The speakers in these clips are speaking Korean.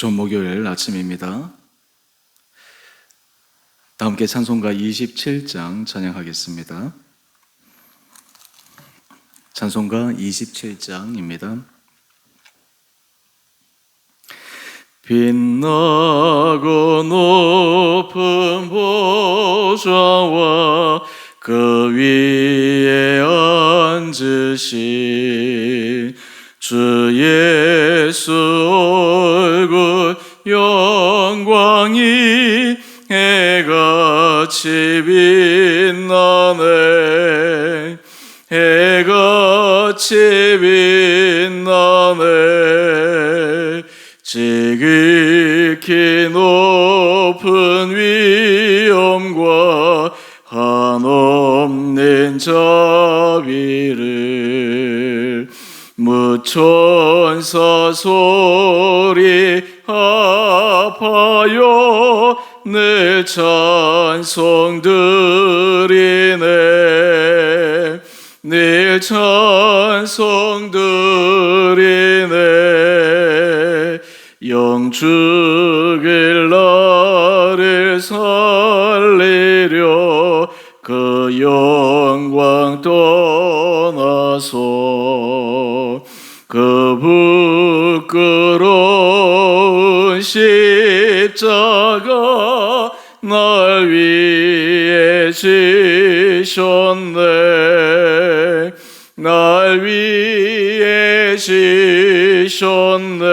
좋은 목요일 아침입니다. 다 함께 찬송가 27장 찬양하겠습니다. 찬송가 27장입니다. 빛나고 높은 보좌와 그 위에 앉으신 주 예수 얼굴 영광이 해같이 빛나네. 해같이 빛나네. 지극히 높은 위엄과 한없는 자비를 무천사 소리 합하여 늘 찬송 드리네. 늘 찬송 드리네. 영죽일 나를 살리려 그 영광 떠나서 그 부끄러운 십자가 날 위해 지셨네. 날 위해 지셨네.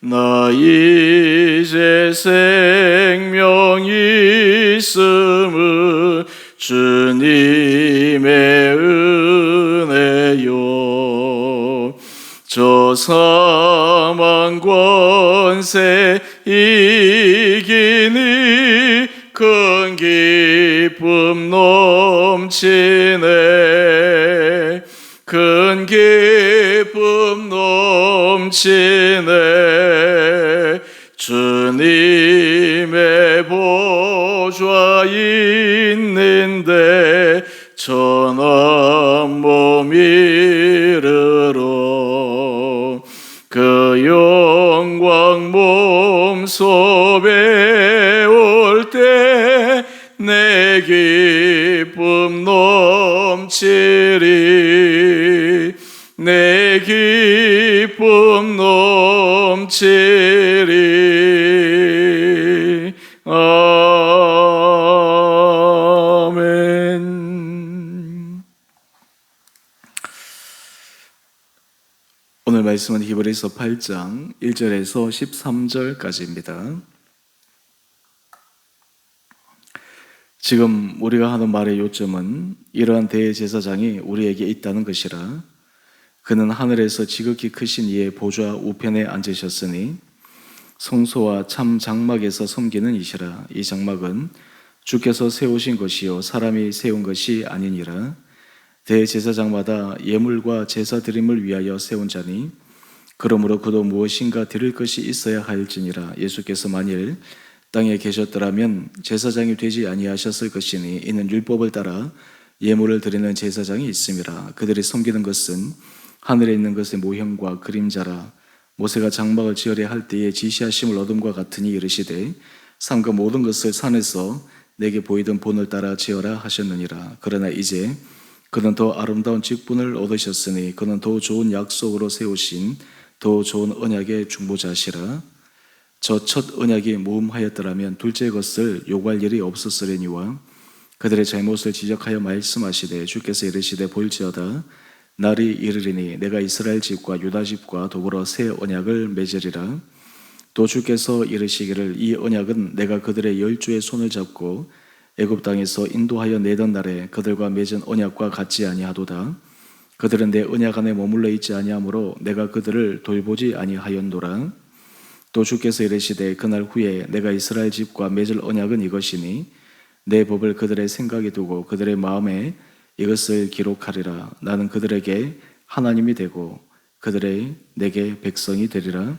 나 이제 생명이 있음은 주님의 은혜요. 저 사망 권세 이기니 큰 기쁨 넘치네. 큰 기쁨 넘치네. 주님의 보좌 있는데 천한 몸 이르러 그 영광 몸소에 올 때 내 기쁨 넘치리. 내 기쁨 넘치리. 아멘. 오늘 말씀은 히브리서 8장 1절에서 13절까지입니다. 지금 우리가 하는 말의 요점은 이러한 대제사장이 우리에게 있다는 것이라. 그는 하늘에서 지극히 크신 이의 보좌 우편에 앉으셨으니 성소와 참 장막에서 섬기는 이시라. 이 장막은 주께서 세우신 것이요 사람이 세운 것이 아니니라. 대제사장마다 예물과 제사 드림을 위하여 세운 자니 그러므로 그도 무엇인가 드릴 것이 있어야 할지니라. 예수께서 만일 땅에 계셨더라면 제사장이 되지 아니하셨을 것이니 이는 율법을 따라 예물을 드리는 제사장이 있음이라. 그들이 섬기는 것은 하늘에 있는 것의 모형과 그림자라. 모세가 장막을 지으려 할 때에 지시하심을 얻음과 같으니 이르시되 삼가 모든 것을 산에서 내게 보이던 본을 따라 지어라 하셨느니라. 그러나 이제 그는 더 아름다운 직분을 얻으셨으니 그는 더 좋은 약속으로 세우신 더 좋은 언약의 중보자시라. 저 첫 언약이 무음하였더라면 둘째 것을 요구할 일이 없었으려니와 그들의 잘못을 지적하여 말씀하시되 주께서 이르시되 볼지어다 날이 이르리니 내가 이스라엘 집과 유다 집과 더불어 새 언약을 맺으리라. 또 주께서 이르시기를 이 언약은 내가 그들의 열조의 손을 잡고 애굽 땅에서 인도하여 내던 날에 그들과 맺은 언약과 같지 아니하도다. 그들은 내 언약 안에 머물러 있지 아니하므로 내가 그들을 돌보지 아니하였노라. 또 주께서 이르시되 그날 후에 내가 이스라엘 집과 맺을 언약은 이것이니 내 법을 그들의 생각에 두고 그들의 마음에 이것을 기록하리라. 나는 그들에게 하나님이 되고 그들의 내게 백성이 되리라.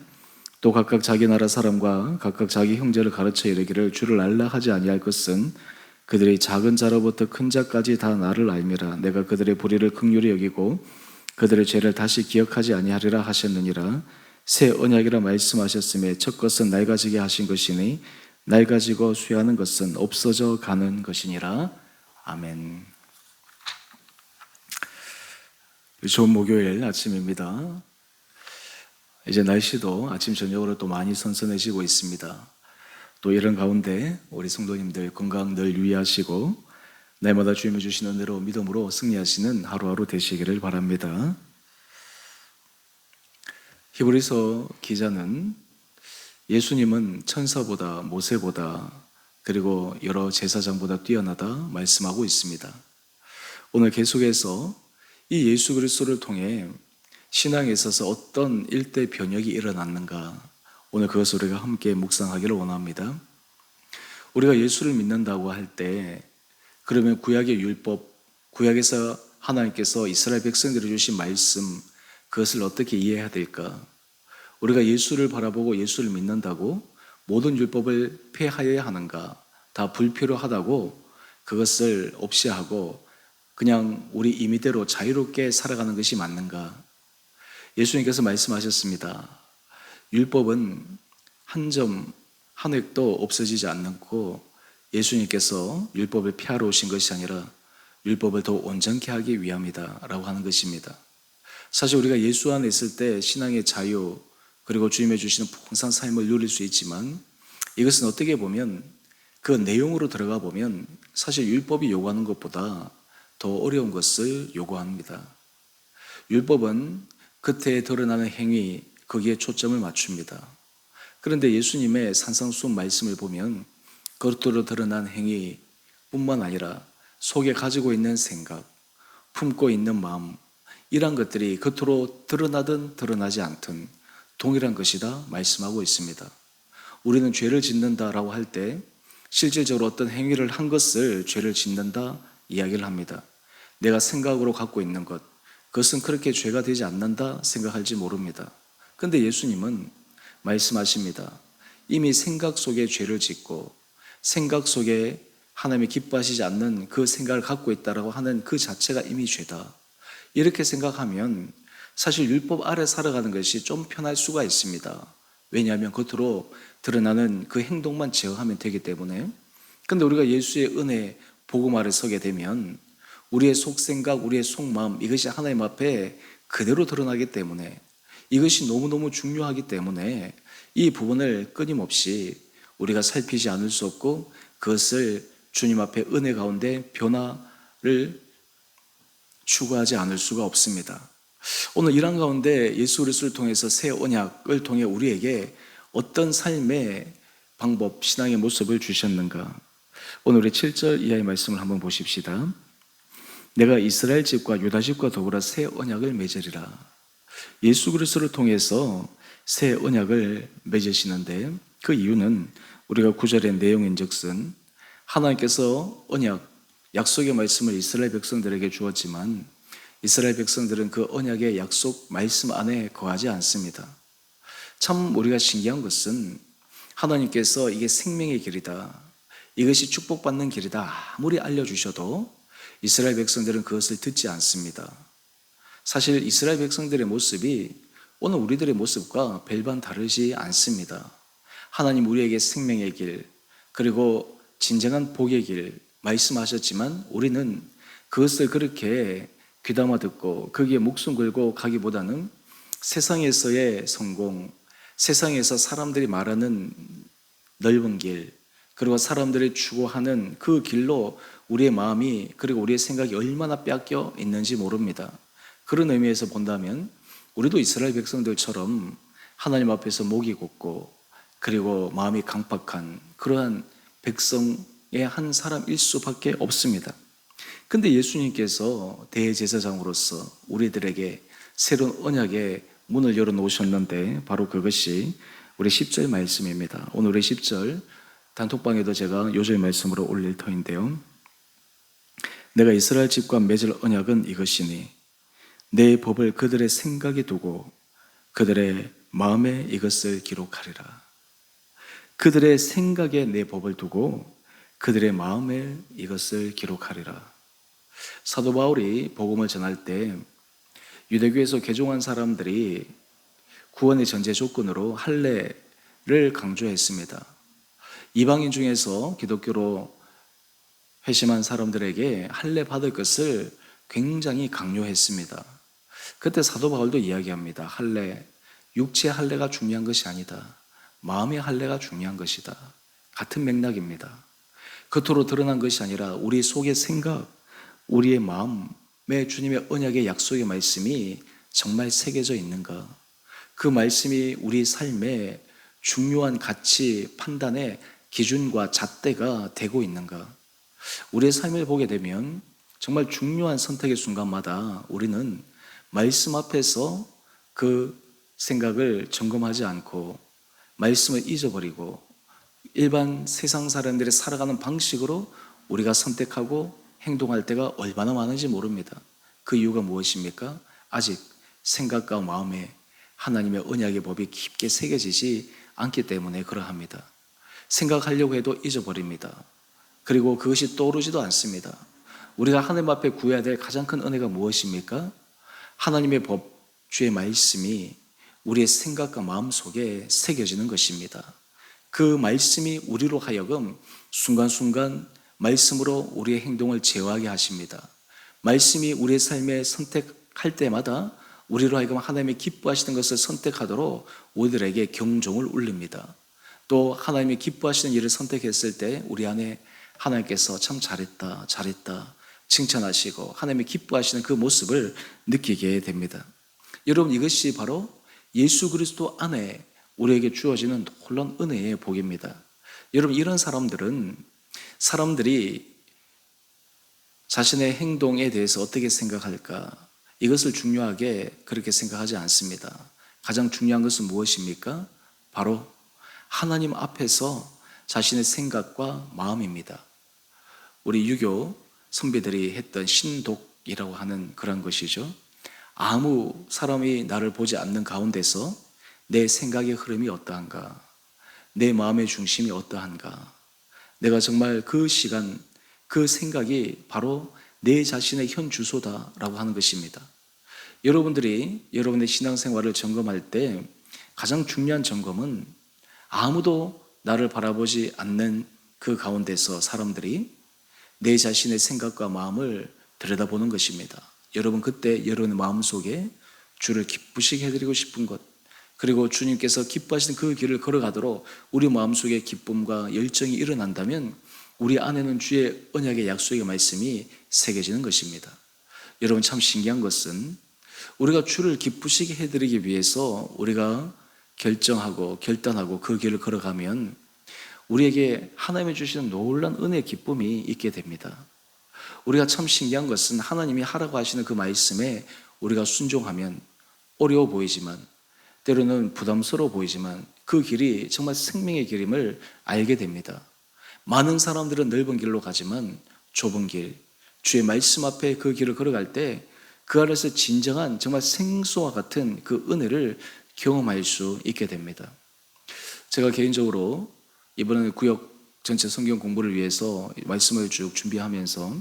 또 각각 자기 나라 사람과 각각 자기 형제를 가르쳐 이르기를 주를 알라 하지 아니할 것은 그들이 작은 자로부터 큰 자까지 다 나를 알미라. 내가 그들의 불의를 긍휼히 여기고 그들의 죄를 다시 기억하지 아니하리라 하셨느니라. 새 언약이라 말씀하셨음에 첫 것은 낡아지게 하신 것이니 낡아지고 쇠하는 것은 없어져 가는 것이니라. 아멘. 좋은 목요일 아침입니다. 이제 날씨도 아침 저녁으로 또 많이 선선해지고 있습니다. 또 이런 가운데 우리 성도님들 건강 늘 유의하시고 날마다 주님이 주시는 은혜로 믿음으로 승리하시는 하루하루 되시기를 바랍니다. 히브리서 기자는 예수님은 천사보다 모세보다 그리고 여러 제사장보다 뛰어나다 말씀하고 있습니다. 오늘 계속해서 이 예수 그리스도를 통해 신앙에 있어서 어떤 일대 변혁이 일어났는가, 오늘 그것을 우리가 함께 묵상하기를 원합니다. 우리가 예수를 믿는다고 할 때 그러면 구약의 율법, 구약에서 하나님께서 이스라엘 백성들에게 주신 말씀, 그것을 어떻게 이해해야 될까? 우리가 예수를 바라보고 예수를 믿는다고 모든 율법을 폐하여야 하는가? 다 불필요하다고 그것을 없이 하고 그냥 우리 임의대로 자유롭게 살아가는 것이 맞는가? 예수님께서 말씀하셨습니다. 율법은 한 점, 한 획도 없어지지 않고 예수님께서 율법을 폐하러 오신 것이 아니라 율법을 더 온전케 하기 위함이다 라고 하는 것입니다. 사실 우리가 예수 안에 있을 때 신앙의 자유 그리고 주님의 주시는 풍성한 삶을 누릴 수 있지만 이것은 어떻게 보면 그 내용으로 들어가 보면 사실 율법이 요구하는 것보다 더 어려운 것을 요구합니다. 율법은 겉에 드러나는 행위, 거기에 초점을 맞춥니다. 그런데 예수님의 산상수훈 말씀을 보면 겉으로 드러난 행위뿐만 아니라 속에 가지고 있는 생각, 품고 있는 마음, 이러한 것들이 겉으로 드러나든 드러나지 않든 동일한 것이다 말씀하고 있습니다. 우리는 죄를 짓는다라고 할 때 실질적으로 어떤 행위를 한 것을 죄를 짓는다 이야기를 합니다. 내가 생각으로 갖고 있는 것, 그것은 그렇게 죄가 되지 않는다 생각할지 모릅니다. 그런데 예수님은 말씀하십니다. 이미 생각 속에 죄를 짓고 생각 속에 하나님이 기뻐하시지 않는 그 생각을 갖고 있다라고 하는 그 자체가 이미 죄다. 이렇게 생각하면 사실 율법 아래 살아가는 것이 좀 편할 수가 있습니다. 왜냐하면 겉으로 드러나는 그 행동만 제어하면 되기 때문에. 그런데 우리가 예수의 은혜, 복음 아래 서게 되면 우리의 속생각, 우리의 속마음, 이것이 하나님 앞에 그대로 드러나기 때문에, 이것이 너무너무 중요하기 때문에 이 부분을 끊임없이 우리가 살피지 않을 수 없고 그것을 주님 앞에 은혜 가운데 변화를 추구하지 않을 수가 없습니다. 오늘 이런 가운데 예수 그리스도를 통해서 새 언약을 통해 우리에게 어떤 삶의 방법, 신앙의 모습을 주셨는가? 오늘 우리 7절 이하의 말씀을 한번 보십시다. 내가 이스라엘 집과 유다 집과 더불어 새 언약을 맺으리라. 예수 그리스도를 통해서 새 언약을 맺으시는데 그 이유는 우리가 9절의 내용인즉슨 하나님께서 언약, 약속의 말씀을 이스라엘 백성들에게 주었지만 이스라엘 백성들은 그 언약의 약속 말씀 안에 거하지 않습니다. 참 우리가 신기한 것은 하나님께서 이게 생명의 길이다, 이것이 축복받는 길이다 아무리 알려주셔도 이스라엘 백성들은 그것을 듣지 않습니다. 사실 이스라엘 백성들의 모습이 오늘 우리들의 모습과 별반 다르지 않습니다. 하나님 우리에게 생명의 길, 그리고 진정한 복의 길 말씀하셨지만 우리는 그것을 그렇게 귀담아 듣고 거기에 목숨 걸고 가기보다는 세상에서의 성공, 세상에서 사람들이 말하는 넓은 길, 그리고 사람들이 추구하는 그 길로 우리의 마음이 그리고 우리의 생각이 얼마나 빼앗겨 있는지 모릅니다. 그런 의미에서 본다면 우리도 이스라엘 백성들처럼 하나님 앞에서 목이 곧고 그리고 마음이 강팍한 그러한 백성의 한 사람일 수밖에 없습니다. 근데 예수님께서 대제사장으로서 우리들에게 새로운 언약의 문을 열어놓으셨는데 바로 그것이 우리 10절 말씀입니다. 오늘 우리 10절 단톡방에도 제가 요절 말씀으로 올릴 터인데요. 내가 이스라엘 집과 맺을 언약은 이것이니 내 법을 그들의 생각에 두고 그들의 마음에 이것을 기록하리라. 그들의 생각에 내 법을 두고 그들의 마음에 이것을 기록하리라. 사도 바울이 복음을 전할 때 유대교에서 개종한 사람들이 구원의 전제 조건으로 할례를 강조했습니다. 이방인 중에서 기독교로 회심한 사람들에게 할례 받을 것을 굉장히 강요했습니다. 그때 사도 바울도 이야기합니다. 할례, 육체의 할례가 중요한 것이 아니다. 마음의 할례가 중요한 것이다. 같은 맥락입니다. 겉으로 드러난 것이 아니라 우리 속의 생각, 우리의 마음에 주님의 언약의 약속의 말씀이 정말 새겨져 있는가? 그 말씀이 우리 삶의 중요한 가치 판단의 기준과 잣대가 되고 있는가? 우리의 삶을 보게 되면 정말 중요한 선택의 순간마다 우리는 말씀 앞에서 그 생각을 점검하지 않고 말씀을 잊어버리고 일반 세상 사람들이 살아가는 방식으로 우리가 선택하고 행동할 때가 얼마나 많은지 모릅니다. 그 이유가 무엇입니까? 아직 생각과 마음에 하나님의 언약의 법이 깊게 새겨지지 않기 때문에 그러합니다. 생각하려고 해도 잊어버립니다. 그리고 그것이 떠오르지도 않습니다. 우리가 하나님 앞에 구해야 될 가장 큰 은혜가 무엇입니까? 하나님의 법, 주의 말씀이 우리의 생각과 마음 속에 새겨지는 것입니다. 그 말씀이 우리로 하여금 순간순간 말씀으로 우리의 행동을 제어하게 하십니다. 말씀이 우리의 삶에 선택할 때마다 우리로 하여금 하나님의 기뻐하시는 것을 선택하도록 우리들에게 경종을 울립니다. 또 하나님이 기뻐하시는 일을 선택했을 때 우리 안에 하나님께서 참 잘했다, 잘했다 칭찬하시고 하나님이 기뻐하시는 그 모습을 느끼게 됩니다. 여러분, 이것이 바로 예수 그리스도 안에 우리에게 주어지는 놀라운 은혜의 복입니다. 여러분, 이런 사람들이 자신의 행동에 대해서 어떻게 생각할까? 이것을 중요하게 그렇게 생각하지 않습니다. 가장 중요한 것은 무엇입니까? 바로 하나님 앞에서 자신의 생각과 마음입니다. 우리 유교 선배들이 했던 신독이라고 하는 그런 것이죠. 아무 사람이 나를 보지 않는 가운데서 내 생각의 흐름이 어떠한가? 내 마음의 중심이 어떠한가? 내가 정말 그 시간, 그 생각이 바로 내 자신의 현 주소다라고 하는 것입니다. 여러분들이 여러분의 신앙생활을 점검할 때 가장 중요한 점검은 아무도 나를 바라보지 않는 그 가운데서 사람들이 내 자신의 생각과 마음을 들여다보는 것입니다. 여러분, 그때 여러분의 마음속에 주를 기쁘시게 해드리고 싶은 것, 그리고 주님께서 기뻐하시는 그 길을 걸어가도록 우리 마음속에 기쁨과 열정이 일어난다면 우리 안에는 주의 언약의 약속의 말씀이 새겨지는 것입니다. 여러분, 참 신기한 것은 우리가 주를 기쁘시게 해드리기 위해서 우리가 결정하고 결단하고 그 길을 걸어가면 우리에게 하나님이 주시는 놀라운 은혜의 기쁨이 있게 됩니다. 우리가 참 신기한 것은 하나님이 하라고 하시는 그 말씀에 우리가 순종하면 어려워 보이지만 때로는 부담스러워 보이지만 그 길이 정말 생명의 길임을 알게 됩니다. 많은 사람들은 넓은 길로 가지만 좁은 길, 주의 말씀 앞에 그 길을 걸어갈 때 그 안에서 진정한 정말 생수와 같은 그 은혜를 경험할 수 있게 됩니다. 제가 개인적으로 이번에 구역 전체 성경 공부를 위해서 말씀을 쭉 준비하면서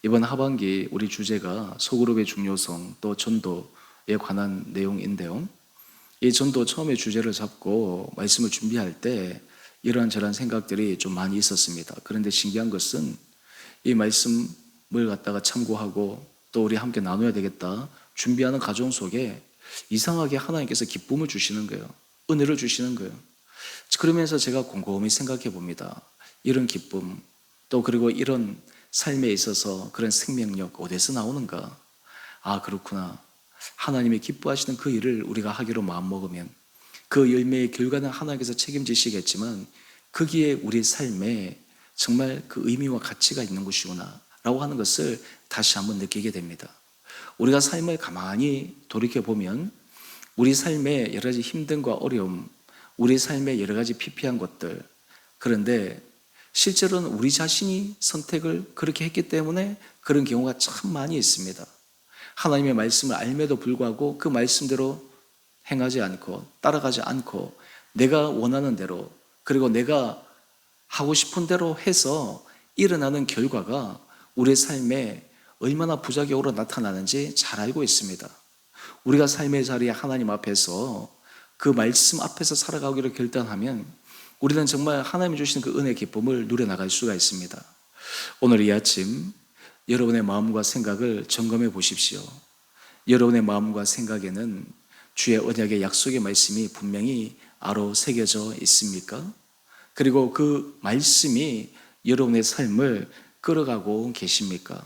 이번 하반기 우리 주제가 소그룹의 중요성 또 전도에 관한 내용인데요. 이 전도 처음에 주제를 잡고 말씀을 준비할 때 이러한저러한 생각들이 좀 많이 있었습니다. 그런데 신기한 것은 이 말씀을 갖다가 참고하고 또 우리 함께 나눠야 되겠다 준비하는 과정 속에 이상하게 하나님께서 기쁨을 주시는 거예요. 은혜를 주시는 거예요. 그러면서 제가 곰곰이 생각해 봅니다. 이런 기쁨 또 그리고 이런 삶에 있어서 그런 생명력 어디서 나오는가? 아, 그렇구나. 하나님이 기뻐하시는 그 일을 우리가 하기로 마음먹으면 그 열매의 결과는 하나님께서 책임지시겠지만 거기에 우리 삶에 정말 그 의미와 가치가 있는 것이구나 라고 하는 것을 다시 한번 느끼게 됩니다. 우리가 삶을 가만히 돌이켜보면 우리 삶에 여러 가지 힘듦과 어려움, 우리 삶에 여러 가지 피폐한 것들, 그런데 실제로는 우리 자신이 선택을 그렇게 했기 때문에 그런 경우가 참 많이 있습니다. 하나님의 말씀을 알매도 불구하고 그 말씀대로 행하지 않고 따라가지 않고 내가 원하는 대로 그리고 내가 하고 싶은 대로 해서 일어나는 결과가 우리의 삶에 얼마나 부작용으로 나타나는지 잘 알고 있습니다. 우리가 삶의 자리에 하나님 앞에서 그 말씀 앞에서 살아가기로 결단하면 우리는 정말 하나님이 주시는 그 은혜의 기쁨을 누려나갈 수가 있습니다. 오늘 이 아침 여러분의 마음과 생각을 점검해 보십시오. 여러분의 마음과 생각에는 주의 언약의 약속의 말씀이 분명히 아로 새겨져 있습니까? 그리고 그 말씀이 여러분의 삶을 끌어가고 계십니까?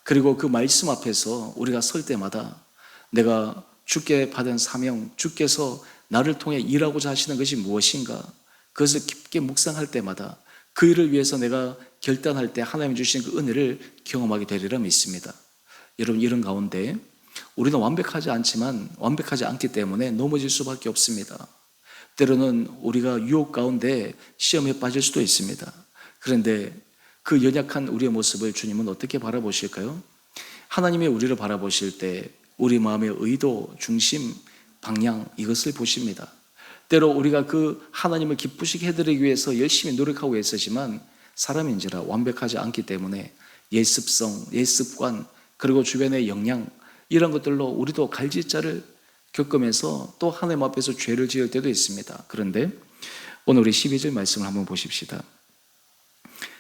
그리고 그 말씀 앞에서 우리가 설 때마다 내가 주께 받은 사명, 주께서 나를 통해 일하고자 하시는 것이 무엇인가? 그것을 깊게 묵상할 때마다 그 일을 위해서 내가 결단할 때 하나님 주신 그 은혜를 경험하게 되리라 믿습니다. 여러분, 이런 가운데 우리는 완벽하지 않지만 완벽하지 않기 때문에 넘어질 수밖에 없습니다. 때로는 우리가 유혹 가운데 시험에 빠질 수도 있습니다. 그런데 그 연약한 우리의 모습을 주님은 어떻게 바라보실까요? 하나님의 우리를 바라보실 때 우리 마음의 의도, 중심, 방향 이것을 보십니다. 때로 우리가 그 하나님을 기쁘시게 해드리기 위해서 열심히 노력하고 있으지만 사람인지라 완벽하지 않기 때문에 예습성, 예습관, 그리고 주변의 영향 이런 것들로 우리도 갈짓자를 겪으면서 또 하나님 앞에서 죄를 지을 때도 있습니다. 그런데 오늘 우리 12절 말씀을 한번 보십시다.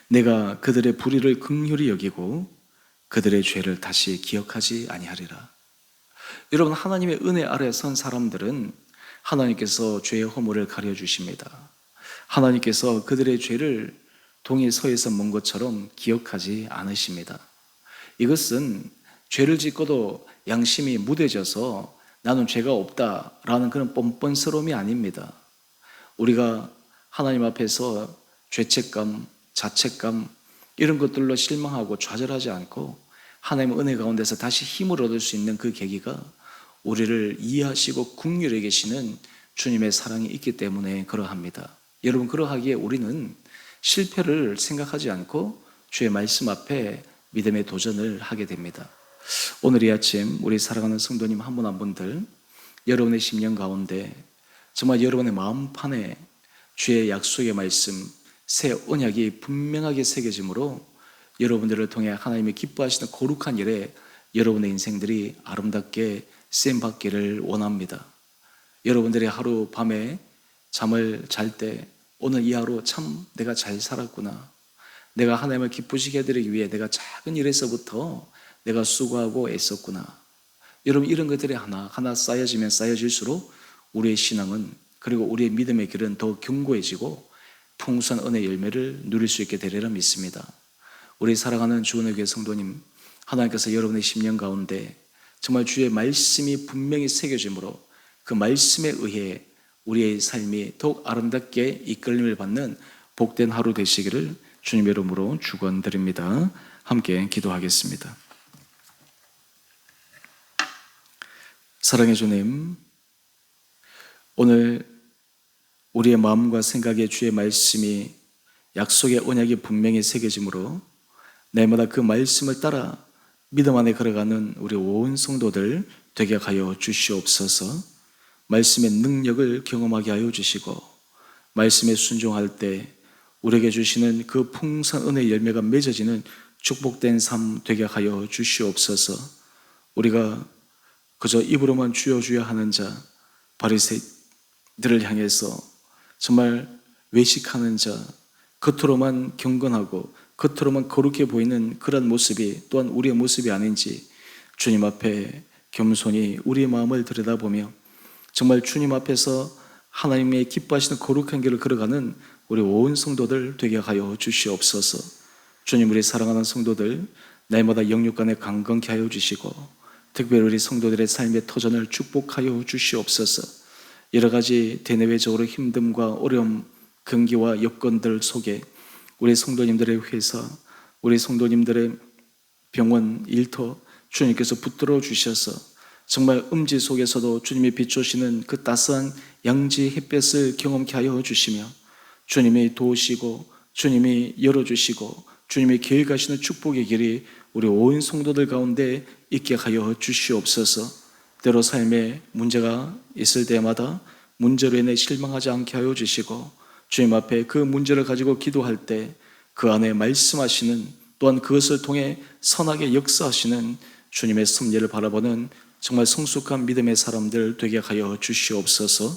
내가 그들의 불의를 긍휼히 여기고 그들의 죄를 다시 기억하지 아니하리라. 여러분, 하나님의 은혜 아래 선 사람들은 하나님께서 죄의 허물을 가려주십니다. 하나님께서 그들의 죄를 동이 서에서 먼 것처럼 기억하지 않으십니다. 이것은 죄를 짓고도 양심이 무뎌져서 나는 죄가 없다라는 그런 뻔뻔스러움이 아닙니다. 우리가 하나님 앞에서 죄책감, 자책감 이런 것들로 실망하고 좌절하지 않고 하나님의 은혜 가운데서 다시 힘을 얻을 수 있는 그 계기가 우리를 이해하시고 긍휼히 계시는 주님의 사랑이 있기 때문에 그러합니다. 여러분, 그러하기에 우리는 실패를 생각하지 않고 주의 말씀 앞에 믿음의 도전을 하게 됩니다. 오늘 이 아침 우리 사랑하는 성도님 한 분 한 분들 여러분의 심령 가운데 정말 여러분의 마음판에 주의 약속의 말씀 새 언약이 분명하게 새겨짐으로 여러분들을 통해 하나님이 기뻐하시는 거룩한 일에 여러분의 인생들이 아름답게 쓰임받기를 원합니다. 여러분들의 하루 밤에 잠을 잘 때 오늘 이 하루 참 내가 잘 살았구나, 내가 하나님을 기쁘시게 해드리기 위해 내가 작은 일에서부터 내가 수고하고 애썼구나, 여러분 이런 것들이 하나하나 쌓여지면 쌓여질수록 우리의 신앙은 그리고 우리의 믿음의 길은 더 견고해지고 풍성한 은혜의 열매를 누릴 수 있게 되리라 믿습니다. 우리 사랑하는 주은혜 교회 성도님, 하나님께서 여러분의 심령 가운데 정말 주의 말씀이 분명히 새겨짐으로 그 말씀에 의해 우리의 삶이 더욱 아름답게 이끌림을 받는 복된 하루 되시기를 주님의 이름으로 축원드립니다. 함께 기도하겠습니다. 사랑의 주님, 오늘 우리의 마음과 생각에 주의 말씀이 약속의 언약이 분명히 새겨짐으로 날마다 그 말씀을 따라 믿음 안에 걸어가는 우리 온 성도들 되게 하여 주시옵소서. 말씀의 능력을 경험하게 하여 주시고 말씀에 순종할 때 우리에게 주시는 그 풍성한 은혜의 열매가 맺어지는 축복된 삶 되게 하여 주시옵소서. 우리가 그저 입으로만 주여 주여 하는 자 바리새인들을 향해서 정말 외식하는 자, 겉으로만 경건하고 겉으로만 거룩해 보이는 그런 모습이 또한 우리의 모습이 아닌지 주님 앞에 겸손히 우리의 마음을 들여다보며 정말 주님 앞에서 하나님의 기뻐하시는 거룩한 길을 걸어가는 우리 온 성도들 되게 하여 주시옵소서. 주님, 우리 사랑하는 성도들 날마다 영육 간에 강건케 하여 주시고 특별히 우리 성도들의 삶의 터전을 축복하여 주시옵소서. 여러 가지 대내외적으로 힘듦과 어려움, 근기와 여건들 속에 우리 성도님들의 회사, 우리 성도님들의 병원, 일터 주님께서 붙들어 주셔서 정말 음지 속에서도 주님이 비추시는 그 따스한 양지 햇볕을 경험케 하여 주시며 주님이 도우시고 주님이 열어주시고 주님이 계획하시는 축복의 길이 우리 온 성도들 가운데 있게 하여 주시옵소서. 때로 삶에 문제가 있을 때마다 문제로 인해 실망하지 않게 하여 주시고 주님 앞에 그 문제를 가지고 기도할 때 그 안에 말씀하시는 또한 그것을 통해 선하게 역사하시는 주님의 섭리를 바라보는 정말 성숙한 믿음의 사람들 되게 하여 주시옵소서.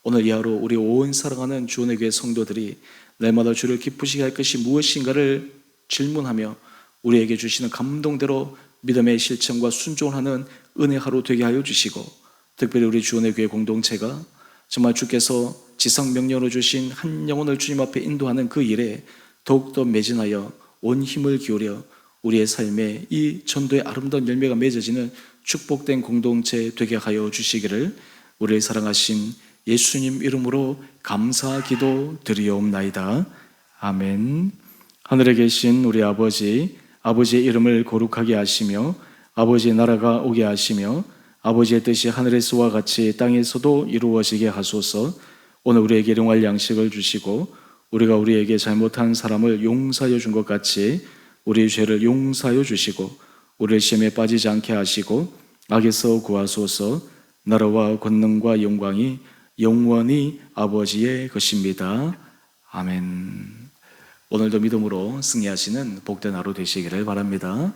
오늘 이 하루 우리 온 사랑하는 주원의 교회 성도들이 날마다 주를 기쁘시게 할 것이 무엇인가를 질문하며 우리에게 주시는 감동대로 믿음의 실천과 순종을 하는 은혜 하루 되게 하여 주시고, 특별히 우리 주원의 교회 공동체가 정말 주께서 지상 명령으로 주신 한 영혼을 주님 앞에 인도하는 그 일에 더욱더 매진하여 온 힘을 기울여 우리의 삶에 이 전도의 아름다운 열매가 맺어지는 축복된 공동체 되게 하여 주시기를 우리를 사랑하신 예수님 이름으로 감사 기도 드리옵나이다. 아멘. 하늘에 계신 우리 아버지, 아버지의 이름을 거룩하게 하시며 아버지의 나라가 오게 하시며 아버지의 뜻이 하늘에서와 같이 땅에서도 이루어지게 하소서. 오늘 우리에게 일용할 양식을 주시고 우리가 우리에게 잘못한 사람을 용서하여 준 것 같이 우리의 죄를 용서하여 주시고 우리를 시험에 빠지지 않게 하시고 악에서 구하소서. 나라와 권능과 영광이 영원히 아버지의 것입니다. 아멘. 오늘도 믿음으로 승리하시는 복된 하루 되시기를 바랍니다.